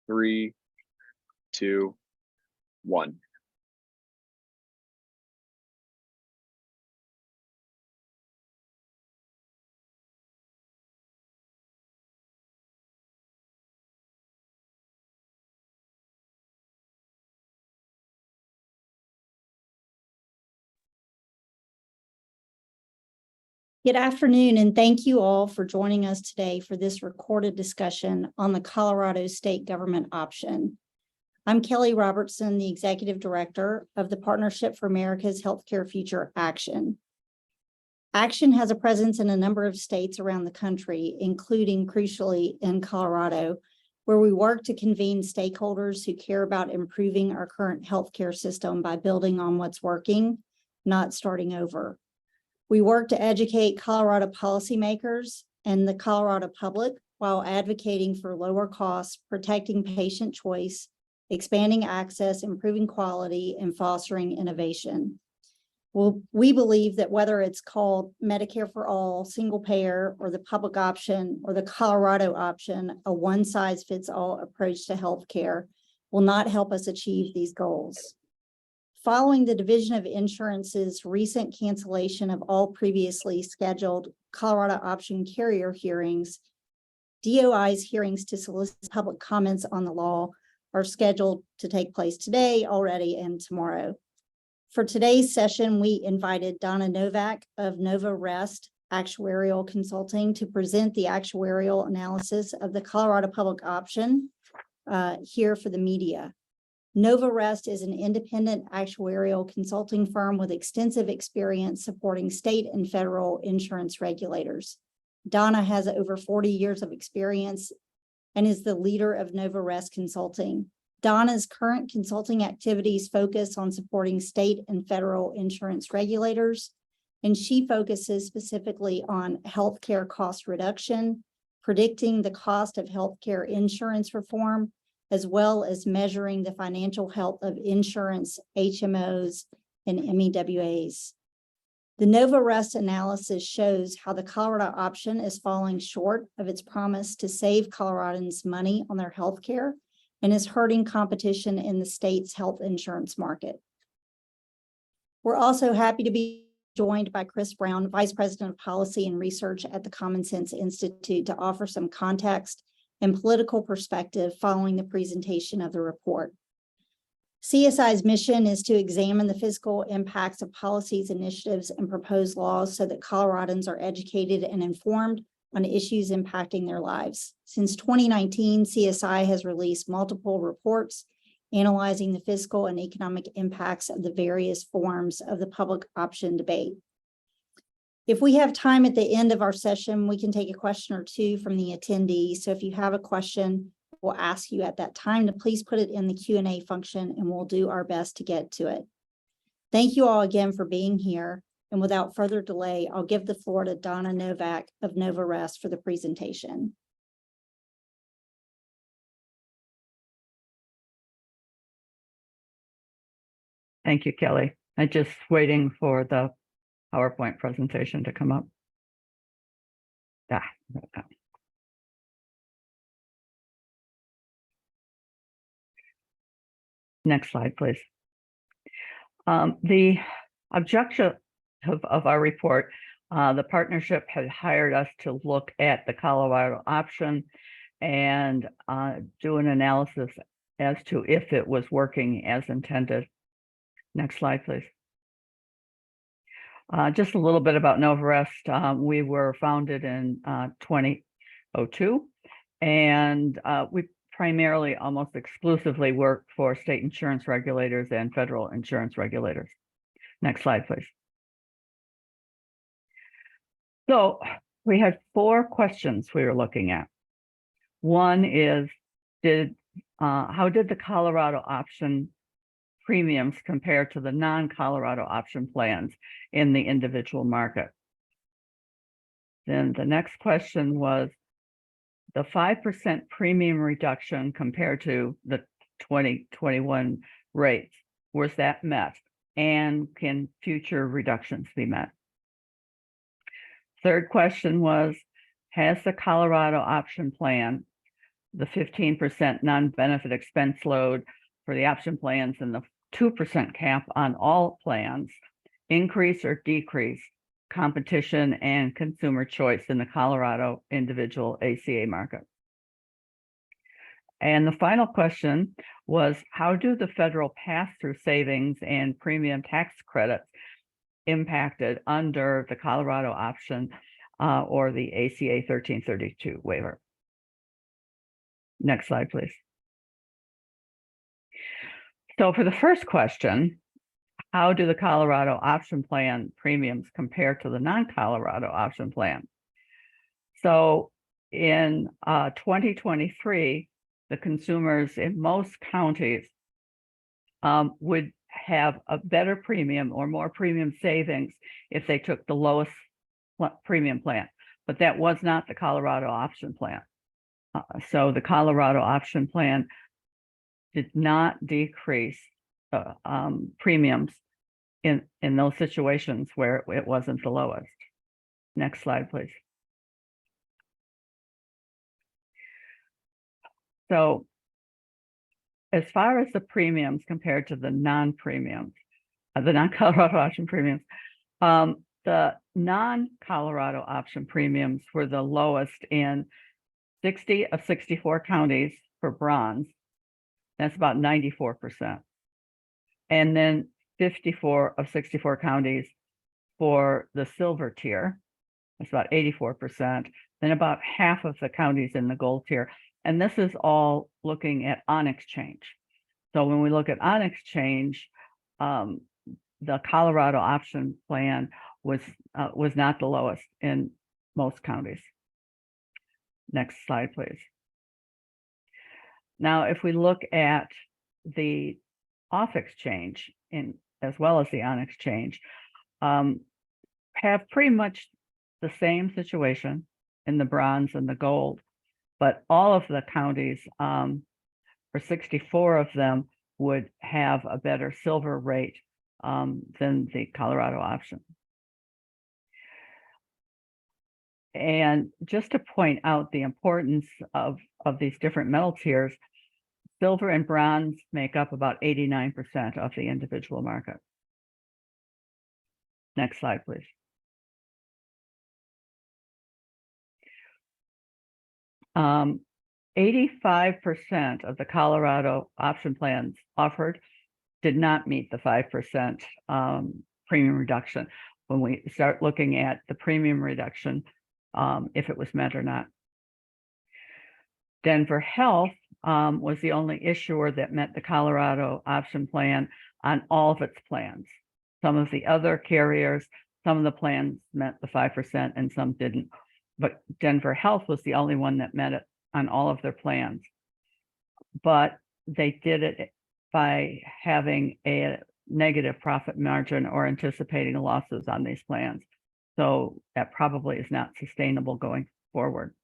3, 2, 1. Good afternoon, and thank you all for joining us today for this recorded discussion on the Colorado state government option. I'm Kelly Robertson, the Executive Director of the Partnership for America's Healthcare Future Action. Action has a presence in a number of states around the country, including crucially in Colorado, where we work to convene stakeholders who care about improving our current healthcare system by building on what's working, not starting over. We work to educate Colorado policymakers and the Colorado public while advocating for lower costs, protecting patient choice, expanding access, improving quality, and fostering innovation. Well, we believe that whether it's called Medicare for All, single payer, or the public option, or the Colorado option, a one-size-fits-all approach to healthcare will not help us achieve these goals. Following the Division of Insurance's recent cancellation of all previously scheduled Colorado option carrier hearings, DOI's hearings to solicit public comments on the law are scheduled to take place today already and tomorrow. For today's session, we invited Donna Novak of NovaRest Actuarial Consulting to present the actuarial analysis of the Colorado public option here for the media. NovaRest is an independent actuarial consulting firm with extensive experience supporting state and federal insurance regulators. Donna has over 40 years of experience and is the leader of NovaRest Consulting. Donna's current consulting activities focus on supporting state and federal insurance regulators, and she focuses specifically on healthcare cost reduction, predicting the cost of healthcare insurance reform, as well as measuring the financial health of insurance, HMOs, and MEWAs. The NovaRest analysis shows how the Colorado option is falling short of its promise to save Coloradans money on their health care and is hurting competition in the state's health insurance market. We're also happy to be joined by Chris Brown, Vice President of Policy and Research at the Common Sense Institute, to offer some context and political perspective following the presentation of the report. CSI's mission is to examine the fiscal impacts of policies, initiatives, and proposed laws so that Coloradans are educated and informed on issues impacting their lives. Since 2019, CSI has released multiple reports analyzing the fiscal and economic impacts of the various forms of the public option debate. If we have time at the end of our session, we can take a question or two from the attendees. So if you have a question, we'll ask you at that time to please put it in the Q&A function and we'll do our best to get to it. Thank you all again for being here. And without further delay, I'll give the floor to Donna Novak of NovaRest for the presentation. Thank you, Kelly. I'm just waiting for the PowerPoint presentation to come up. Next slide, please. The objective of our report, the partnership had hired us to look at the Colorado option and do an analysis as to if it was working as intended. Next slide, please. Just a little bit about NovaRest. We were founded in 2002, and we primarily, almost exclusively, work for state insurance regulators and federal insurance regulators. Next slide, please. So we had 4 questions we were looking at. One is, how did the Colorado option premiums compare to the non-Colorado option plans in the individual market? Then the next question was the 5% premium reduction compared to the 2021 rates. Was that met? And can future reductions be met? Third question was, has the Colorado option plan the 15% non-benefit expense load for the option plans and the 2% cap on all plans increase or decrease competition and consumer choice in the Colorado individual ACA market? And the final question was, how do the federal pass-through savings and premium tax credits impacted under the Colorado option or the ACA 1332 waiver? Next slide, please. So for the first question, how do the Colorado option plan premiums compare to the non-Colorado option plan? So in 2023, the consumers in most counties would have a better premium or more premium savings if they took the lowest premium plan, but that was not the Colorado option plan. So the Colorado option plan did not decrease premiums in those situations where it wasn't the lowest. Next slide, please. So as far as the premiums compared to the non-premiums, the non-Colorado option premiums, the non-Colorado option premiums were the lowest in 60 of 64 counties for bronze. That's about 94%. And then 54 of 64 counties for the silver tier. That's about 84%. Then about half of the counties in the gold tier. And this is all looking at on exchange. So when we look at on exchange, the Colorado option plan was not the lowest in most counties. Next slide, please. Now, if we look at the off exchange as well as the on exchange, have pretty much the same situation in the bronze and the gold, but all of the counties, or 64 of them, would have a better silver rate than the Colorado option. And just to point out the importance of these different metal tiers, silver and bronze make up about 89% of the individual market. Next slide, please. Um, 85% of the Colorado option plans offered did not meet the 5% premium reduction when we start looking at the premium reduction, if it was met or not. Denver Health was the only issuer that met the Colorado option plan on all of its plans. Some of the other carriers, some of the plans met the 5% and some didn't. But Denver Health was the only one that met it on all of their plans. But they did it by having a negative profit margin or anticipating losses on these plans. So that probably is not sustainable going forward.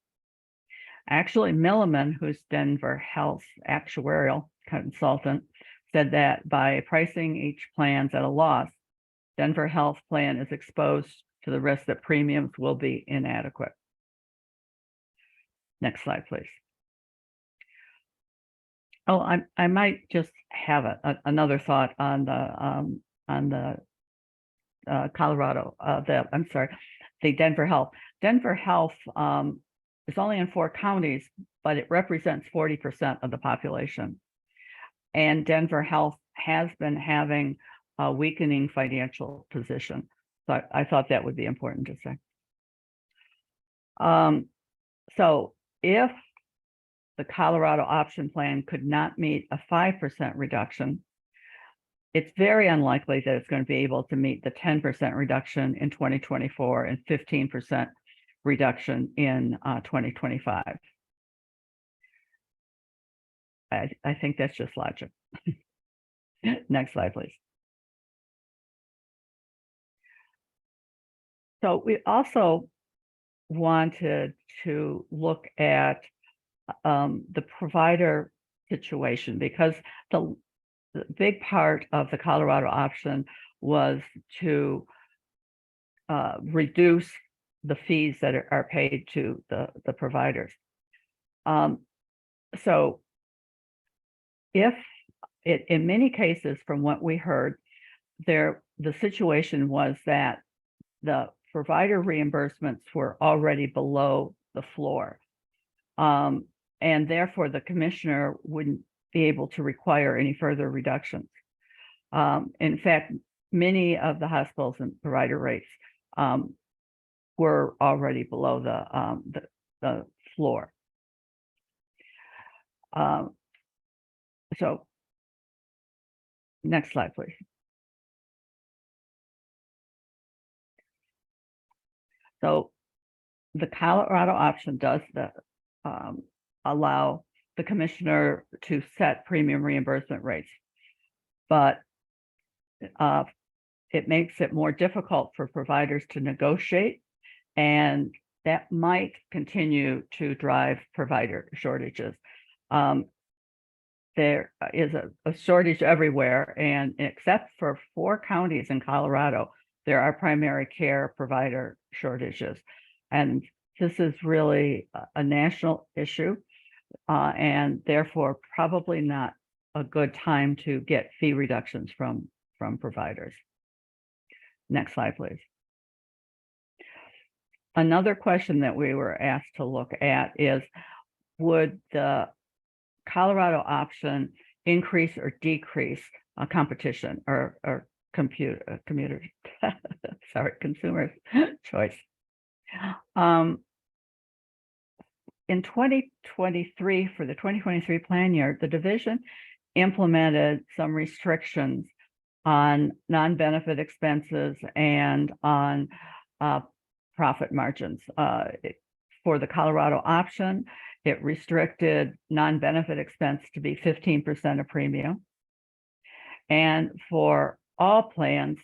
Actually, Milliman, who's Denver Health's actuarial consultant, said that by pricing each plans at a loss, Denver Health plan is exposed to the risk that premiums will be inadequate. Next slide, please. Oh, I might just have another thought on the Colorado, the Denver Health. Denver Health is only in 4 counties, but it represents 40% of the population. And Denver Health has been having a weakening financial position. So I thought that would be important to say. So if the Colorado option plan could not meet a 5% reduction, it's very unlikely that it's going to be able to meet the 10% reduction in 2024 and 15% reduction in 2025. I think that's just logic. Next slide, please. So we also wanted to look at the provider situation, because the big part of the Colorado option was to reduce the fees that are paid to the providers. So if it, in many cases, from what we heard, the situation was that the provider reimbursements were already below the floor. And therefore the commissioner wouldn't be able to require any further reductions. In fact, many of the hospitals and provider rates were already below the floor. So next slide, please. So the Colorado option does allow the commissioner to set premium reimbursement rates, but it makes it more difficult for providers to negotiate, and that might continue to drive provider shortages. There is a shortage everywhere, and except for 4 counties in Colorado, there are primary care provider shortages. And this is really a national issue, and therefore probably not a good time to get fee reductions from providers. Next slide, please. Another question that we were asked to look at is, would the Colorado option increase or decrease competition or consumer choice? In 2023, for the 2023 plan year, the division implemented some restrictions on non-benefit expenses and on profit margins. For the Colorado option, it restricted non-benefit expense to be 15% of premium. And for all plans,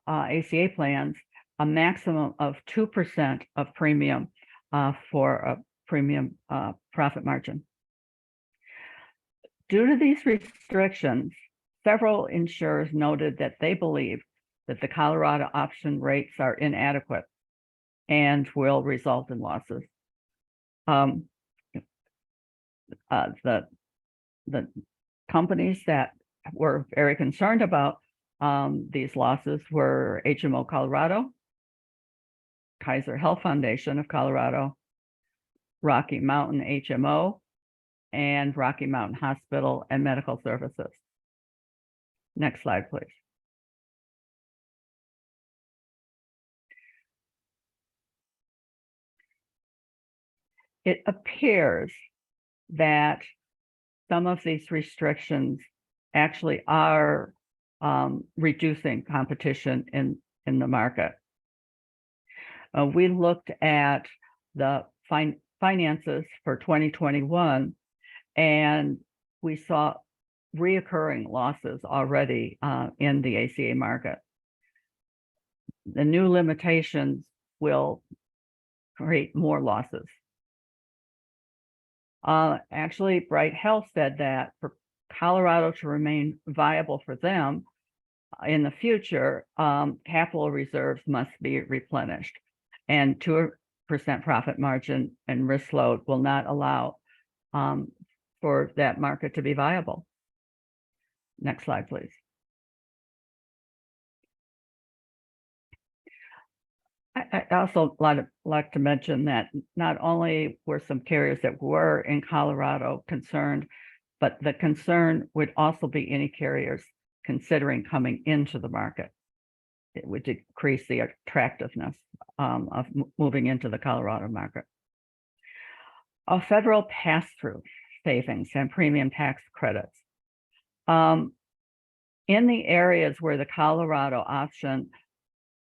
ACA plans, a maximum of 2% of premium for a premium profit margin. Due to these restrictions, several insurers noted that they believe that the Colorado option rates are inadequate and will result in losses. The companies that were very concerned about these losses were HMO Colorado, Kaiser Health Foundation of Colorado, Rocky Mountain HMO, and Rocky Mountain Hospital and Medical Services. Next slide, please. It appears that some of these restrictions actually are reducing competition in the market. We looked at the finances for 2021, and we saw reoccurring losses already in the ACA market. The new limitations will create more losses. Actually, Bright Health said that for Colorado to remain viable for them in the future, capital reserves must be replenished, and 2% profit margin and risk load will not allow for that market to be viable. Next slide, please. I also like to mention that not only were some carriers that were in Colorado concerned, but the concern would also be any carriers considering coming into the market. It would decrease the attractiveness of moving into the Colorado market. A federal pass-through savings and premium tax credits. In the areas where the Colorado option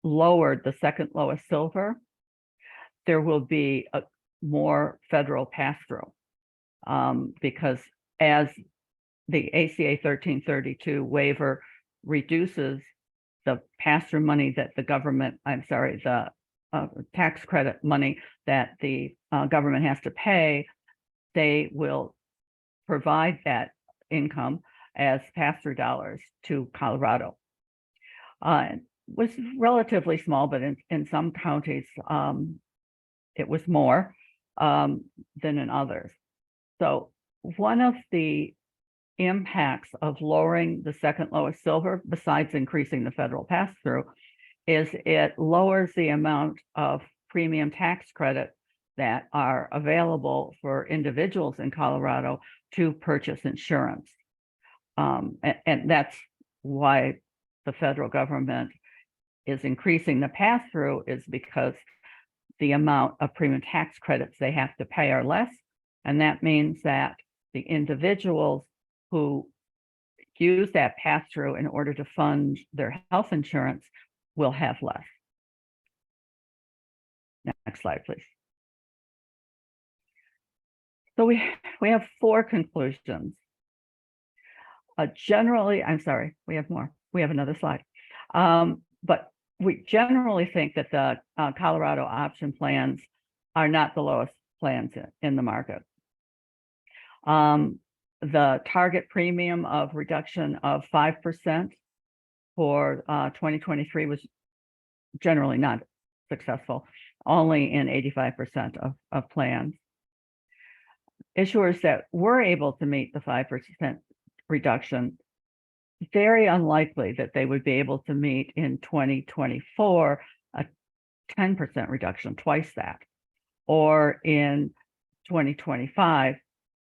lowered the second lowest silver, there will be a more federal pass-through because as the ACA 1332 waiver reduces the pass-through money that the government, the tax credit money that the government has to pay, they will provide that income as pass-through dollars to Colorado. Was relatively small, but in some counties, it was more than in others. So one of the impacts of lowering the second lowest silver, besides increasing the federal pass-through, is it lowers the amount of premium tax credit that are available for individuals in Colorado to purchase insurance. And that's why the federal government is increasing the pass-through, is because the amount of premium tax credits they have to pay are less. And that means that the individuals who use that pass-through in order to fund their health insurance will have less. Next slide, please. So we have 4 conclusions. Generally, I'm sorry, we have more. We have another slide. But we generally think that the Colorado option plans are not the lowest plans in the market. The target premium of reduction of 5% for 2023 was generally not successful, only in 85% of plans. Issuers that were able to meet the 5% reduction, very unlikely that they would be able to meet in 2024 a 10% reduction, twice that, or in 2025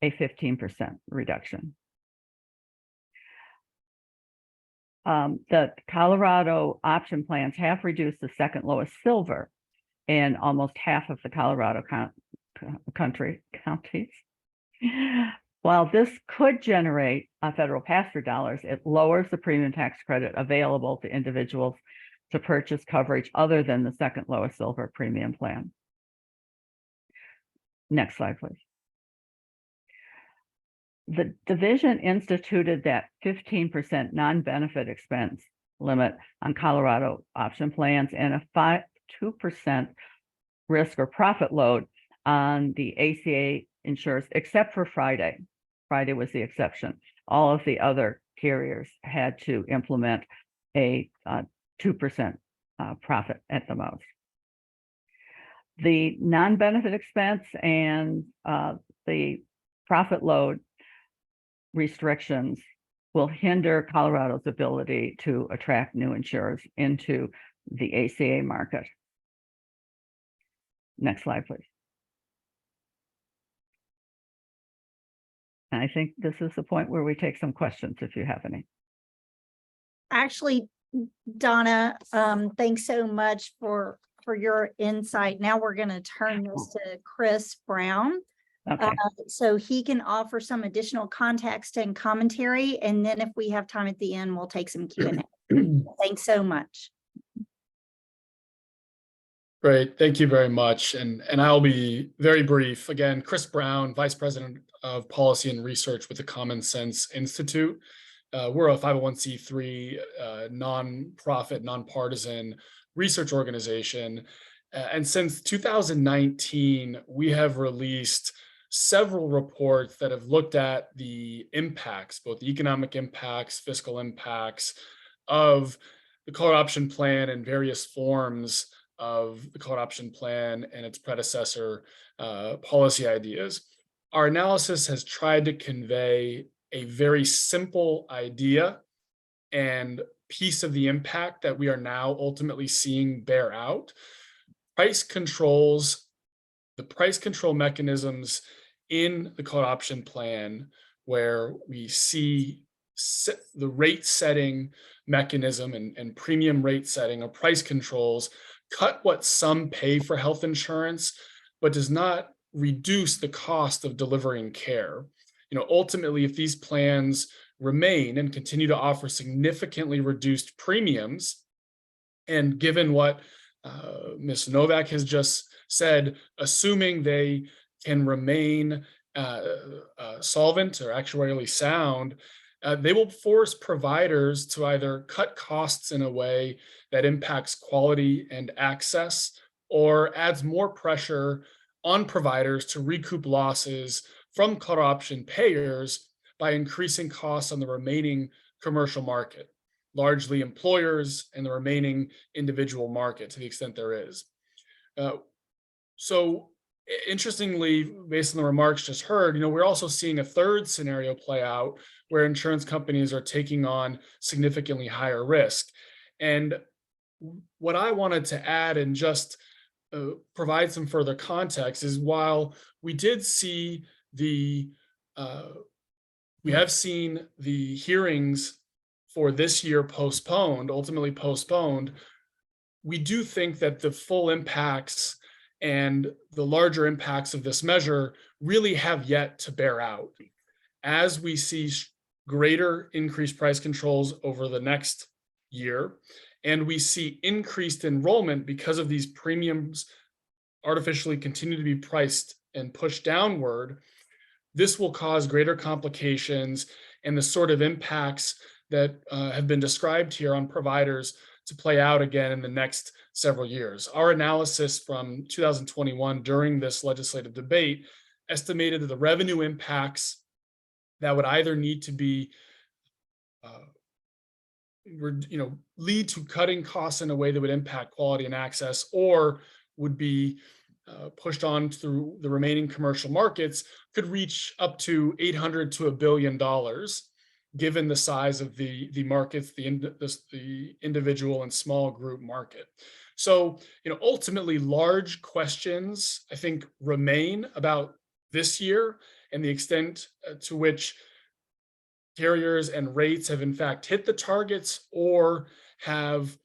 a 15% reduction. The Colorado option plans have reduced the second lowest silver in almost half of the Colorado counties. While this could generate federal pass-through dollars, it lowers the premium tax credit available to individuals to purchase coverage other than the second lowest silver premium plan. Next slide, please. The division instituted that 15% non-benefit expense limit on Colorado option plans and a 2% risk or profit load on the ACA insurers, except for Friday. Friday was the exception. All of the other carriers had to implement a 2% profit at the most. The non-benefit expense and the profit load restrictions will hinder Colorado's ability to attract new insurers into the ACA market. Next slide, please. And I think this is the point where we take some questions if you have any. Actually, Donna, thanks so much for your insight. Now we're going to turn this to Chris Brown. Okay. So he can offer some additional context and commentary. And then if we have time at the end, we'll take some Q&A. Thanks so much. Great, thank you very much. And I'll be very brief. Again, Chris Brown, Vice President of Policy and Research with the Common Sense Institute. We're a 501c3 nonprofit, nonpartisan research organization. And since 2019, we have released several reports that have looked at the impacts, both the economic impacts, fiscal impacts of the Colorado Option Plan and various forms of the Colorado Option Plan and its predecessor policy ideas. Our analysis has tried to convey a very simple idea and piece of the impact that we are now ultimately seeing bear out. Price controls, the price control mechanisms in the Colorado Option Plan, where we see the rate setting mechanism and premium rate setting or price controls cut what some pay for health insurance, but does not reduce the cost of delivering care. You know, ultimately, if these plans remain and continue to offer significantly reduced premiums, and given what Ms. Novak has just said, assuming they can remain solvent or actuarially sound, they will force providers to either cut costs in a way that impacts quality and access, or adds more pressure on providers to recoup losses from Colorado Option payers by increasing costs on the remaining commercial market, largely employers and the remaining individual market to the extent there is. So Interestingly, based on the remarks just heard, we're also seeing a third scenario play out where insurance companies are taking on significantly higher risk. And what I wanted to add and just provide some further context is while we did see we have seen the hearings for this year ultimately postponed, we do think that the full impacts and the larger impacts of this measure really have yet to bear out. As we see greater increased price controls over the next year, and we see increased enrollment because of these premiums artificially continue to be priced and pushed downward, this will cause greater complications and the sort of impacts that have been described here on providers to play out again in the next several years. Our analysis from 2021 during this legislative debate estimated that the revenue impacts that would either need to be lead to cutting costs in a way that would impact quality and access, or would be pushed on through the remaining commercial markets, could reach up to $800 to $1 billion, given the size of the markets, the individual and small group market. So, ultimately, large questions, I think, remain about this year and the extent to which carriers and rates have in fact hit the targets or have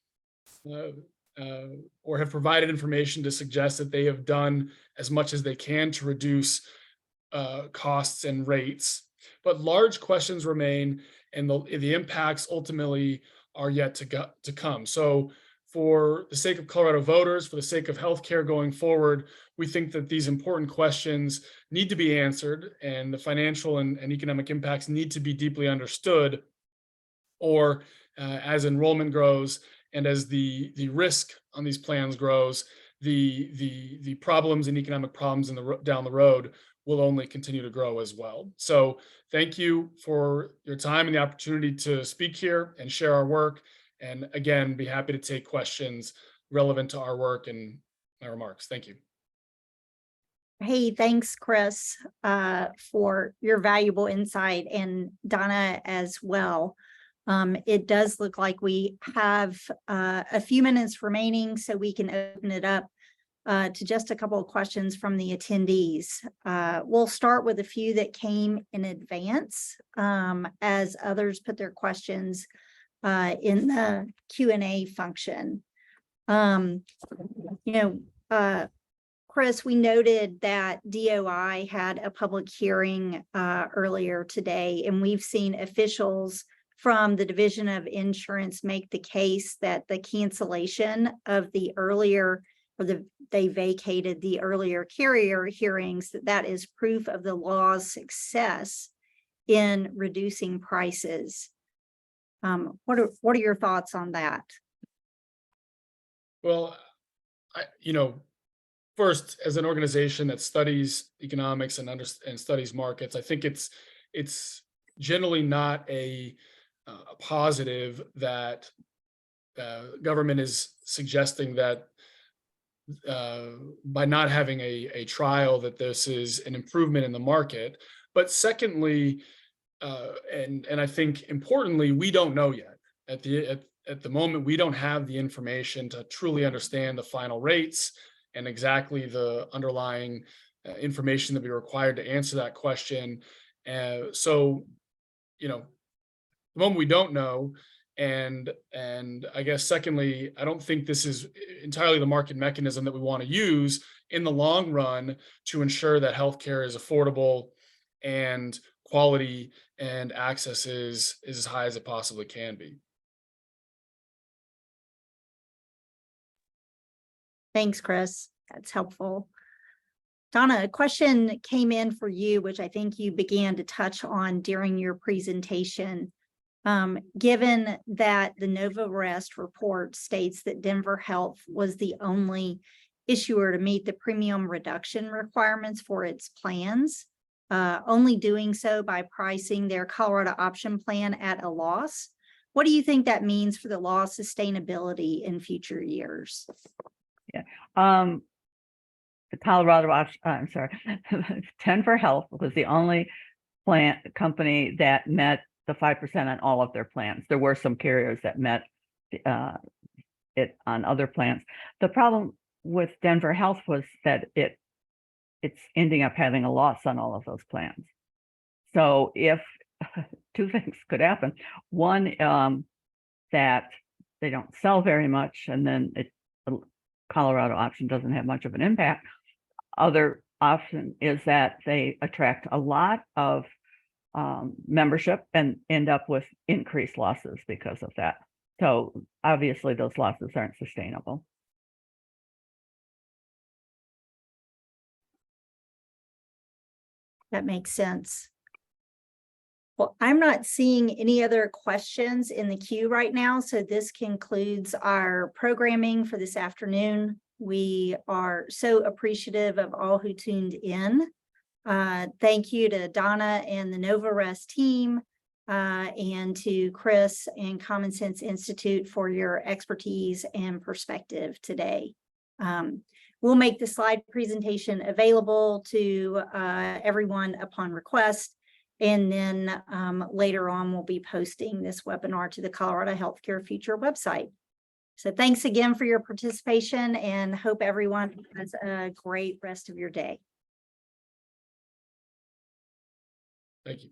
provided information to suggest that they have done as much as they can to reduce costs and rates. But large questions remain, and the impacts ultimately are yet to come. So for the sake of Colorado voters, for the sake of healthcare going forward, we think that these important questions need to be answered, and the financial and economic impacts need to be deeply understood, or as enrollment grows and as the risk on these plans grows, the problems and economic problems down the road will only continue to grow as well. So thank you for your time and the opportunity to speak here and share our work. And again, be happy to take questions relevant to our work and my remarks. Thank you. Hey, thanks, Chris, for your valuable insight, and Donna as well. It does look like we have a few minutes remaining, so we can open it up to just a couple of questions from the attendees. We'll start with a few that came in advance as others put their questions in the Q&A function. Chris, we noted that DOI had a public hearing earlier today, and we've seen officials from the Division of Insurance make the case that the cancellation of the earlier, they vacated the earlier carrier hearings, that is proof of the law's success in reducing prices. What are your thoughts on that? Well, first, as an organization that studies economics and studies markets, I think it's generally not a positive that government is suggesting that by not having a trial that this is an improvement in the market. But secondly, and I think importantly, we don't know yet. At the moment, we don't have the information to truly understand the final rates and exactly the underlying information that we required to answer that question. So, the moment we don't know, and I guess secondly, I don't think this is entirely the market mechanism that we want to use in the long run to ensure that healthcare is affordable and quality and access is as high as it possibly can be. Thanks, Chris. That's helpful. Donna, a question came in for you, which I think you began to touch on during your presentation. Given that the NovaRest report states that Denver Health was the only issuer to meet the premium reduction requirements for its plans, only doing so by pricing their Colorado option plan at a loss, what do you think that means for the law sustainability in future years? Yeah. the Colorado option, I'm sorry, Denver Health was the only company that met the 5% on all of their plans. There were some carriers that met it on other plans. The problem with Denver Health was that it's ending up having a loss on all of those plans. So if two things could happen, one, that they don't sell very much, and then the Colorado option doesn't have much of an impact. Other option is that they attract a lot of membership and end up with increased losses because of that. So obviously those losses aren't sustainable. That makes sense. Well, I'm not seeing any other questions in the queue right now, so this concludes our programming for this afternoon. We are so appreciative of all who tuned in. Thank you to Donna and the NovaRest team, and to Chris and Common Sense Institute for your expertise and perspective today. We'll make the slide presentation available to everyone upon request. And then later on, we'll be posting this webinar to the Colorado Healthcare Future website. So thanks again for your participation, and hope everyone has a great rest of your day. Thank you.